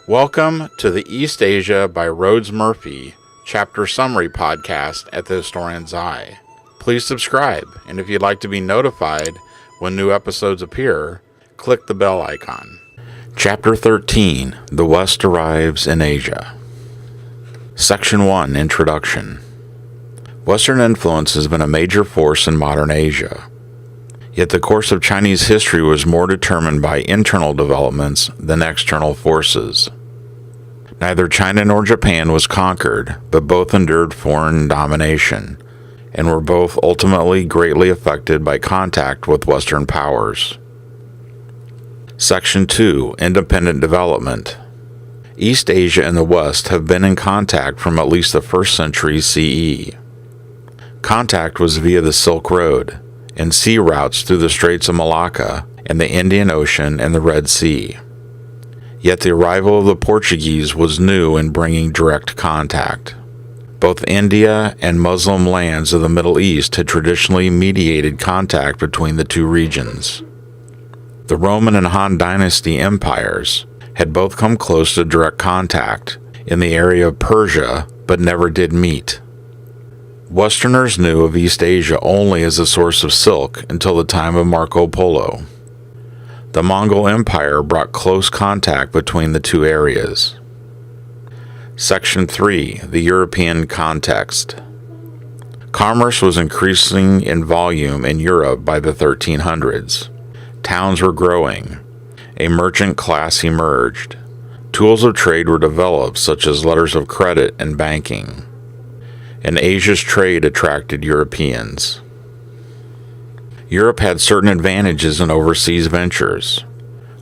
Welcome to the East Asia by Rhoads Murphey chapter summary podcast at the Historian's Eye. Please subscribe, and if you'd like to be notified when new episodes appear, click the bell icon. Chapter 13, The West Arrives in Asia. Section 1, Introduction. Western influence has been a major force in modern Asia. Yet the course of Chinese history was more determined by internal developments than external forces. Neither China nor Japan was conquered, but both endured foreign domination, and were both ultimately greatly affected by contact with Western powers. Section 2, Independent Development. East Asia and the West have been in contact from at least the 1st century CE. Contact was via the Silk Road, and sea routes through the Straits of Malacca and the Indian Ocean and the Red Sea. Yet the arrival of the Portuguese was new in bringing direct contact. Both India and Muslim lands of the Middle East had traditionally mediated contact between the two regions. The Roman and Han dynasty empires had both come close to direct contact in the area of Persia, but never did meet. Westerners knew of East Asia only as a source of silk until the time of Marco Polo. The Mongol Empire brought close contact between the two areas. Section 3, The European Context. Commerce was increasing in volume in Europe by the 1300s. Towns were growing. A merchant class emerged. Tools of trade were developed, such as letters of credit and banking. And Asia's trade attracted Europeans. Europe had certain advantages in overseas ventures.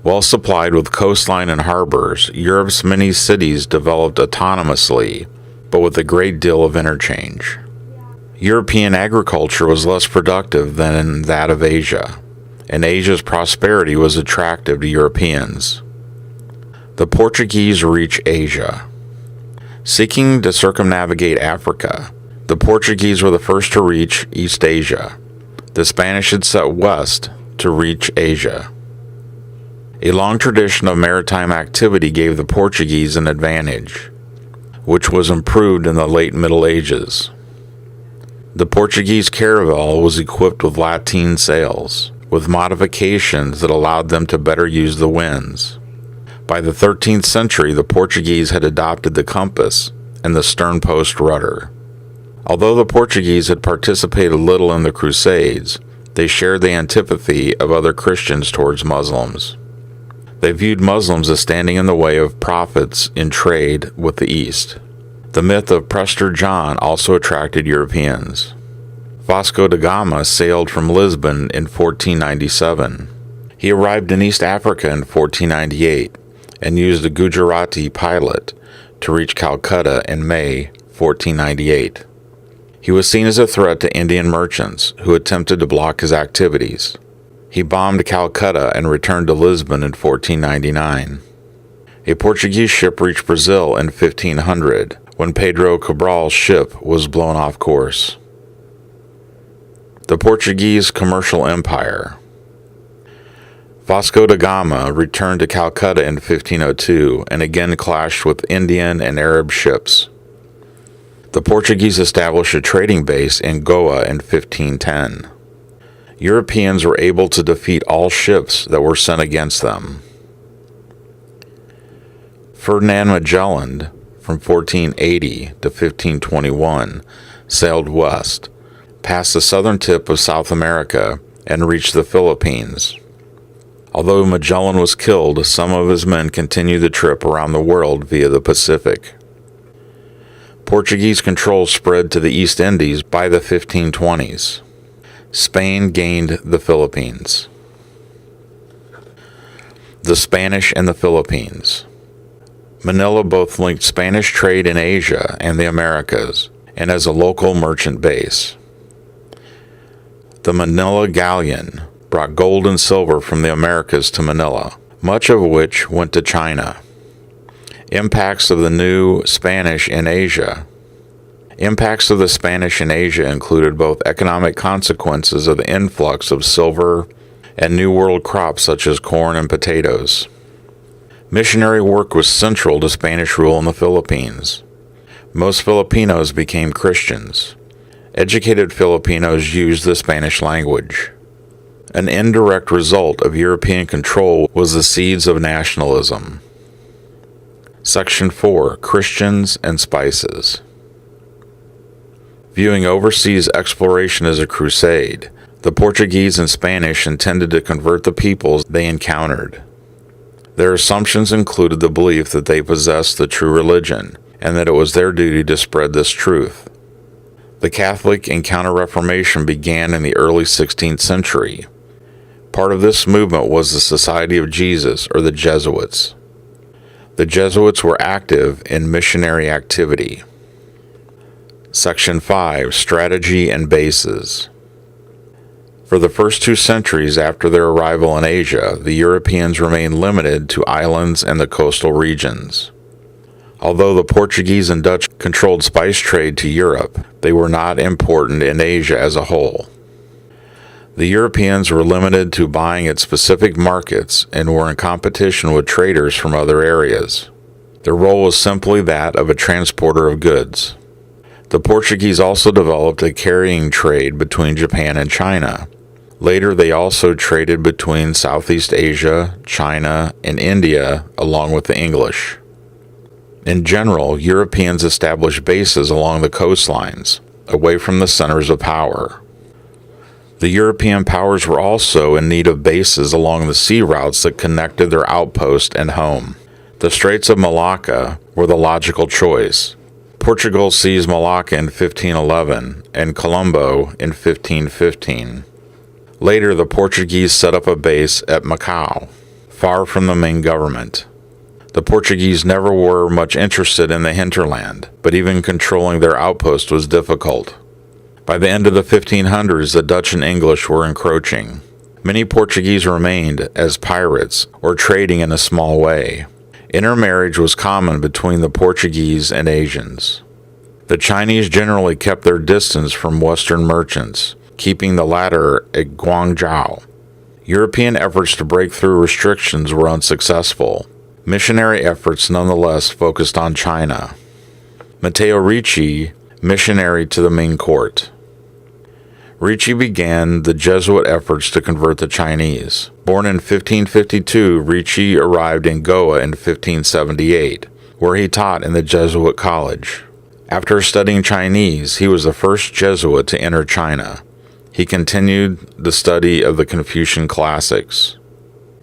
Well supplied with coastline and harbors, Europe's many cities developed autonomously, but with a great deal of interchange. European agriculture was less productive than that of Asia, and Asia's prosperity was attractive to Europeans. The Portuguese reached Asia. Seeking to circumnavigate Africa, the Portuguese were the first to reach East Asia. The Spanish had set west to reach Asia. A long tradition of maritime activity gave the Portuguese an advantage, which was improved in the late Middle Ages. The Portuguese caravel was equipped with lateen sails, with modifications that allowed them to better use the winds. By the 13th century, the Portuguese had adopted the compass and the sternpost rudder. Although the Portuguese had participated little in the Crusades, they shared the antipathy of other Christians towards Muslims. They viewed Muslims as standing in the way of profits in trade with the East. The myth of Prester John also attracted Europeans. Vasco da Gama sailed from Lisbon in 1497. He arrived in East Africa in 1498. And used a Gujarati pilot to reach Calcutta in May 1498. He was seen as a threat to Indian merchants who attempted to block his activities. He bombed Calcutta and returned to Lisbon in 1499. A Portuguese ship reached Brazil in 1500 when Pedro Cabral's ship was blown off course. The Portuguese Commercial Empire. Vasco da Gama returned to Calcutta in 1502 and again clashed with Indian and Arab ships. The Portuguese established a trading base in Goa in 1510. Europeans were able to defeat all ships that were sent against them. Ferdinand Magellan, from 1480 to 1521, sailed west, past the southern tip of South America, and reached the Philippines. Although Magellan was killed, some of his men continued the trip around the world via the Pacific. Portuguese control spread to the East Indies by the 1520s. Spain gained the Philippines. The Spanish and the Philippines. Manila both linked Spanish trade in Asia and the Americas, and as a local merchant base. The Manila Galleon brought gold and silver from the Americas to Manila, much of which went to China. Impacts of the new Spanish in Asia. Impacts of the Spanish in Asia included both economic consequences of the influx of silver and New World crops such as corn and potatoes. Missionary work was central to Spanish rule in the Philippines. Most Filipinos became Christians. Educated Filipinos used the Spanish language. An indirect result of European control was the seeds of nationalism. Section 4. Christians and Spices. Viewing overseas exploration as a crusade, the Portuguese and Spanish intended to convert the peoples they encountered. Their assumptions included the belief that they possessed the true religion, and that it was their duty to spread this truth. The Catholic and Counter-Reformation began in the early 16th century. Part of this movement was the Society of Jesus, or the Jesuits. The Jesuits were active in missionary activity. Section 5. Strategy and Bases. For the first 2 centuries after their arrival in Asia, the Europeans remained limited to islands and the coastal regions. Although the Portuguese and Dutch controlled spice trade to Europe, they were not important in Asia as a whole. The Europeans were limited to buying at specific markets and were in competition with traders from other areas. Their role was simply that of a transporter of goods. The Portuguese also developed a carrying trade between Japan and China. Later, they also traded between Southeast Asia, China, and India, along with the English. In general, Europeans established bases along the coastlines, away from the centers of power. The European powers were also in need of bases along the sea routes that connected their outpost and home. The Straits of Malacca were the logical choice. Portugal seized Malacca in 1511 and Colombo in 1515. Later, the Portuguese set up a base at Macau, far from the main government. The Portuguese never were much interested in the hinterland, but even controlling their outpost was difficult. By the end of the 1500s, the Dutch and English were encroaching. Many Portuguese remained as pirates or trading in a small way. Intermarriage was common between the Portuguese and Asians. The Chinese generally kept their distance from Western merchants, keeping the latter at Guangzhou. European efforts to break through restrictions were unsuccessful. Missionary efforts nonetheless focused on China. Matteo Ricci, missionary to the Ming court. Ricci began the Jesuit efforts to convert the Chinese. Born in 1552, Ricci arrived in Goa in 1578, where he taught in the Jesuit college. After studying Chinese, he was the first Jesuit to enter China. He continued the study of the Confucian classics.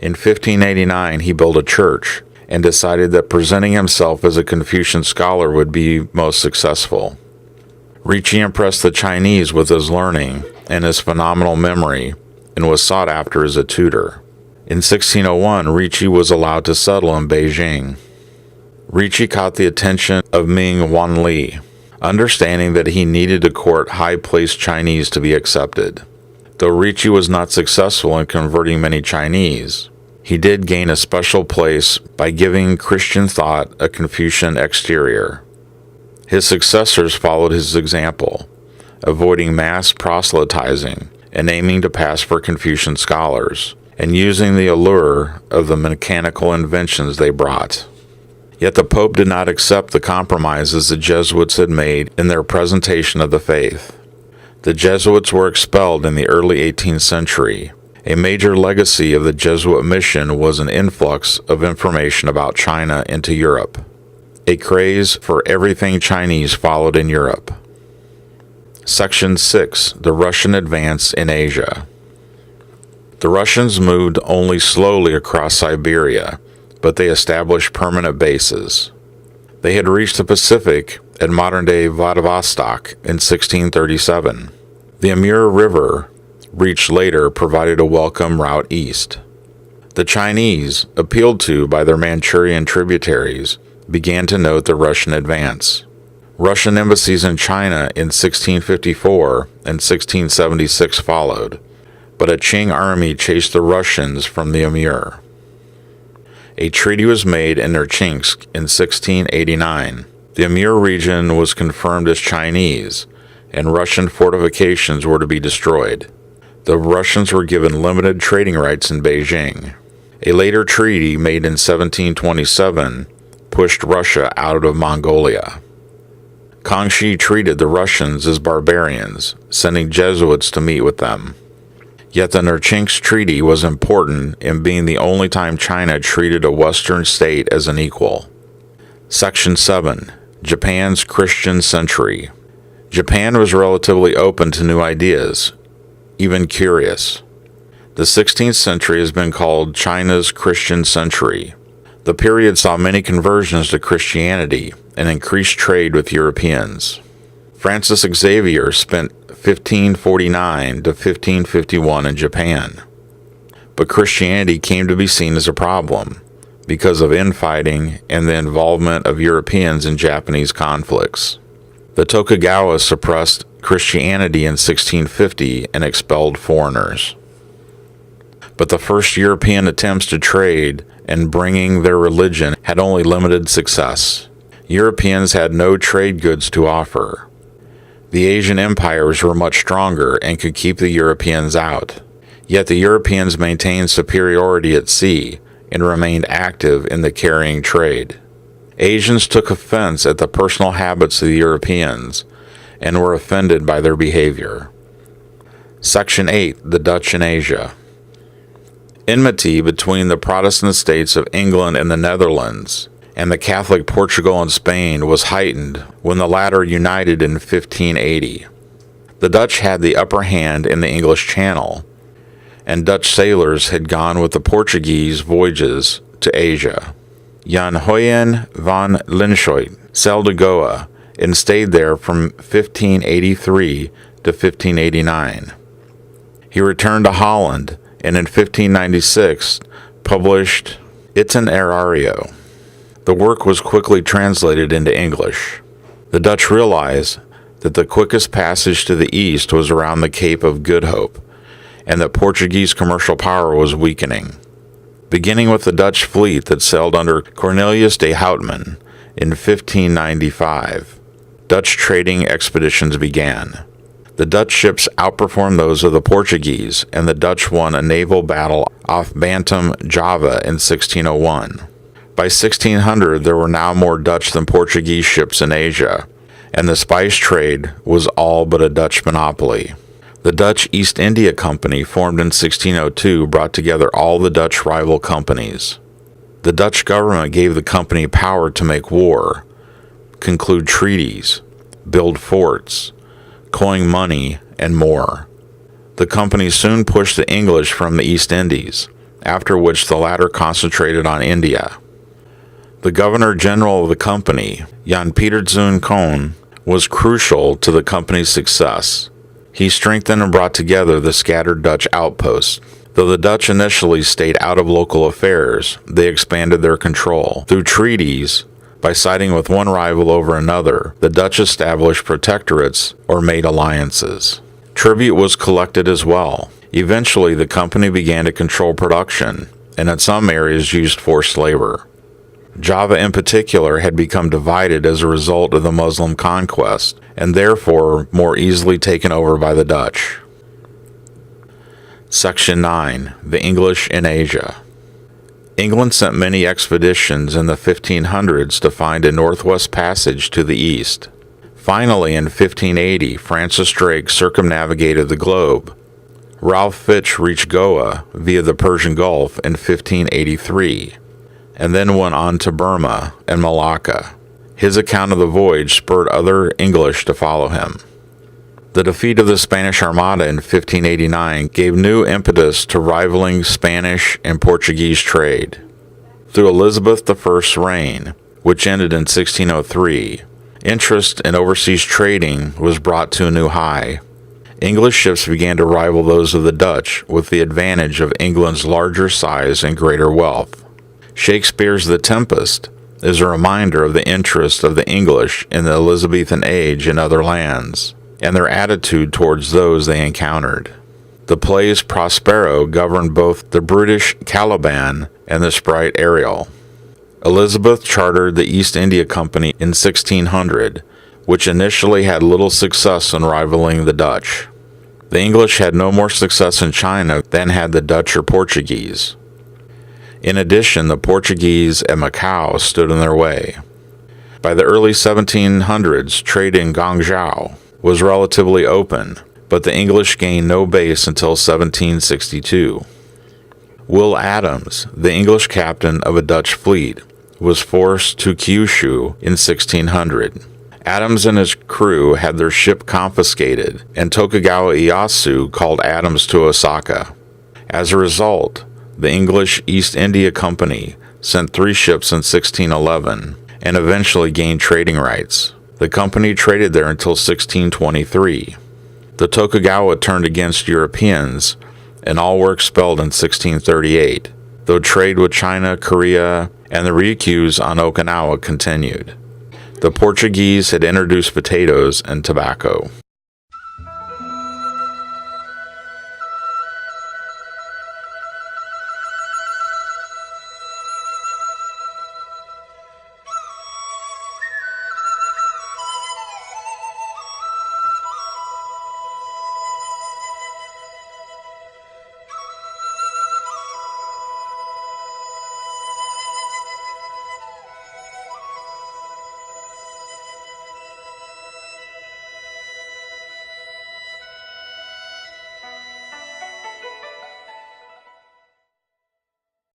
In 1589, he built a church and decided that presenting himself as a Confucian scholar would be most successful. Ricci impressed the Chinese with his learning and his phenomenal memory and was sought after as a tutor. In 1601, Ricci was allowed to settle in Beijing. Ricci caught the attention of Ming Wanli, understanding that he needed to court high-placed Chinese to be accepted. Though Ricci was not successful in converting many Chinese, he did gain a special place by giving Christian thought a Confucian exterior. His successors followed his example, avoiding mass proselytizing and aiming to pass for Confucian scholars, and using the allure of the mechanical inventions they brought. Yet the Pope did not accept the compromises the Jesuits had made in their presentation of the faith. The Jesuits were expelled in the early 18th century. A major legacy of the Jesuit mission was an influx of information about China into Europe. A craze for everything Chinese followed in Europe. Section 6. The Russian Advance in Asia. The Russians moved only slowly across Siberia, but they established permanent bases. They had reached the Pacific at modern-day Vladivostok in 1637. The Amur River, reached later, provided a welcome route east. The Chinese, appealed to by their Manchurian tributaries, began to note the Russian advance. Russian embassies in China in 1654 and 1676 followed, but a Qing army chased the Russians from the Amur. A treaty was made in Nerchinsk in 1689. The Amur region was confirmed as Chinese, and Russian fortifications were to be destroyed. The Russians were given limited trading rights in Beijing. A later treaty made in 1727 pushed Russia out of Mongolia. Kangxi treated the Russians as barbarians, sending Jesuits to meet with them. Yet the Nerchinsk Treaty was important in being the only time China treated a Western state as an equal. Section 7. Japan's Christian Century. Japan was relatively open to new ideas, even curious. The 16th century has been called China's Christian Century. The period saw many conversions to Christianity and increased trade with Europeans. Francis Xavier spent 1549 to 1551 in Japan. But Christianity came to be seen as a problem because of infighting and the involvement of Europeans in Japanese conflicts. The Tokugawa suppressed Christianity in 1650 and expelled foreigners. But the first European attempts to trade and bringing their religion had only limited success. Europeans had no trade goods to offer. The Asian empires were much stronger and could keep the Europeans out. Yet the Europeans maintained superiority at sea and remained active in the carrying trade. Asians took offense at the personal habits of the Europeans and were offended by their behavior. Section 8. The Dutch in Asia. Enmity between the Protestant states of England and the Netherlands and the Catholic Portugal and Spain was heightened when the latter united in 1580. The Dutch had the upper hand in the English Channel, and Dutch sailors had gone with the Portuguese voyages to Asia. Jan Hoyen van Linschoten sailed to Goa and stayed there from 1583 to 1589. He returned to Holland and in 1596 published Itinerario. The work was quickly translated into English. The Dutch realized that the quickest passage to the east was around the Cape of Good Hope, and that Portuguese commercial power was weakening. Beginning with the Dutch fleet that sailed under Cornelius de Houtman in 1595, Dutch trading expeditions began. The Dutch ships outperformed those of the Portuguese, and the Dutch won a naval battle off Bantam, Java in 1601. By 1600, there were now more Dutch than Portuguese ships in Asia, and the spice trade was all but a Dutch monopoly. The Dutch East India Company, formed in 1602, brought together all the Dutch rival companies. The Dutch government gave the company power to make war, conclude treaties, build forts, coin money, and more. The company soon pushed the English from the East Indies, after which the latter concentrated on India. The Governor-General of the company, Jan Pieterszoon Koon, was crucial to the company's success. He strengthened and brought together the scattered Dutch outposts. Though the Dutch initially stayed out of local affairs, they expanded their control. Through treaties, by siding with one rival over another, the Dutch established protectorates or made alliances. Tribute was collected as well. Eventually, the company began to control production, and in some areas used forced labor. Java in particular had become divided as a result of the Muslim conquest, and therefore more easily taken over by the Dutch. Section 9. The English in Asia. England sent many expeditions in the 1500s to find a northwest passage to the east. Finally, in 1580, Francis Drake circumnavigated the globe. Ralph Fitch reached Goa via the Persian Gulf in 1583. And then went on to Burma and Malacca. His account of the voyage spurred other English to follow him. The defeat of the Spanish Armada in 1589 gave new impetus to rivaling Spanish and Portuguese trade. Through Elizabeth I's reign, which ended in 1603, interest in overseas trading was brought to a new high. English ships began to rival those of the Dutch with the advantage of England's larger size and greater wealth. Shakespeare's The Tempest is a reminder of the interest of the English in the Elizabethan age in other lands, and their attitude towards those they encountered. The play's Prospero governed both the brutish Caliban and the sprite Ariel. Elizabeth chartered the East India Company in 1600, which initially had little success in rivaling the Dutch. The English had no more success in China than had the Dutch or Portuguese. In addition, the Portuguese at Macau stood in their way. By the early 1700s, trade in Guangzhou was relatively open, but the English gained no base until 1762. Will Adams, the English captain of a Dutch fleet, was forced to Kyushu in 1600. Adams and his crew had their ship confiscated, and Tokugawa Ieyasu called Adams to Osaka. As a result, the English East India Company sent 3 ships in 1611 and eventually gained trading rights. The company traded there until 1623. The Tokugawa turned against Europeans, and all were expelled in 1638, though trade with China, Korea, and the Ryukyus on Okinawa continued. The Portuguese had introduced potatoes and tobacco.